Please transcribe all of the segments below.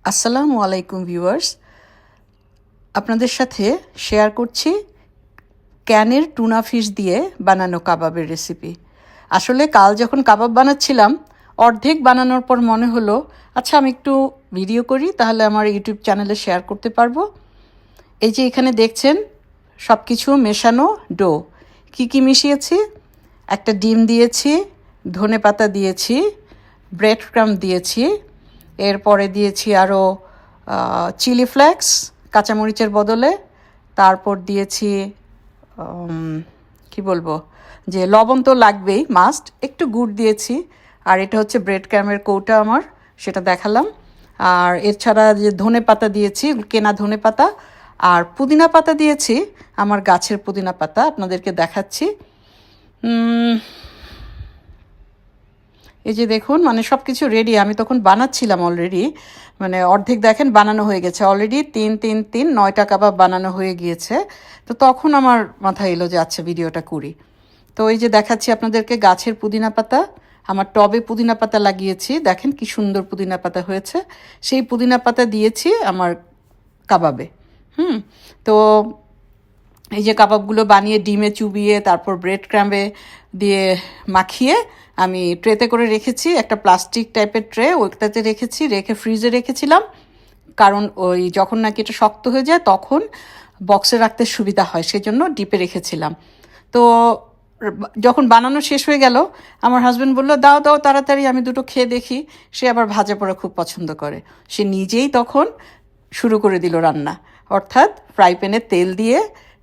আসসালামু আলাইকুম ভিউয়ার্স, আপনাদের সাথে শেয়ার করছি ক্যানের টুনা ফিশ দিয়ে বানানো কাবাবের রেসিপি। আসলে কাল যখন কাবাব বানাচ্ছিলাম, অর্ধেক বানানোর পর মনে হলো আচ্ছা আমি একটু ভিডিও করি, তাহলে আমার ইউটিউব চ্যানেলে শেয়ার করতে পারবো। এই যে এখানে দেখছেন সব কিছু মেশানো ডো। কি মিশিয়েছি? একটা ডিম দিয়েছি, ধনেপাতা দিয়েছি, ব্রেড ক্রাম্ব দিয়েছি, এরপরে দিয়েছি আরও চিলি ফ্লেক্স কাঁচামরিচের বদলে, তারপর দিয়েছি কি বলবো, যে লবণ তো লাগবেই মাস্ট, একটু গুড় দিয়েছি। আর এটা হচ্ছে ব্রেড ক্রাম্বের কৌটা আমার, সেটা দেখালাম। আর এছাড়া যে ধনে পাতা দিয়েছি, কেনা ধনে পাতা, আর পুদিনা পাতা দিয়েছি, আমার গাছের পুদিনা পাতা আপনাদেরকে দেখাচ্ছি। এই যে দেখুন, মানে সব কিছু রেডি। আমি তখন বানাচ্ছিলাম অলরেডি, মানে অর্ধেক দেখেন বানানো হয়ে গেছে অলরেডি। 9টা কাবাব বানানো হয়ে গিয়েছে। তো তখন আমার মাথায় এলো যে আচ্ছা ভিডিওটা করি। তো এই যে দেখাচ্ছি আপনাদেরকে গাছের পুদিনা পাতা, আমার টবে পুদিনা পাতা লাগিয়েছি, দেখেন কি সুন্দর পুদিনা পাতা হয়েছে। সেই পুদিনা পাতা দিয়েছি আমার কাবাবে। তো এই যে কাবাবগুলো বানিয়ে ডিমে চুবিয়ে তারপর ব্রেড ক্রাম্বে দিয়ে মাখিয়ে আমি ট্রেতে করে রেখেছি, একটা প্লাস্টিক টাইপের ট্রে, ওইটাতে রেখেছি, রেখে ফ্রিজে রেখেছিলাম। কারণ ওই যখন নাকি এটা শক্ত হয়ে যায় তখন বক্সে রাখতে সুবিধা হয়, সেজন্য ডিপে রেখেছিলাম। তো যখন বানানো শেষ হয়ে গেল, আমার হাজব্যান্ড বলল দাও দাও তাড়াতাড়ি, আমি দুটো খেয়ে দেখি। সে আবার ভাজা পোড়া খুব পছন্দ করে। সে নিজেই তখন শুরু করে দিল রান্না, অর্থাৎ ফ্রাই প্যানে তেল দিয়ে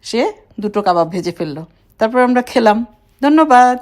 সে দুটো কাবাব ভেজে ফেললো। তারপর আমরা খেলাম। ধন্যবাদ।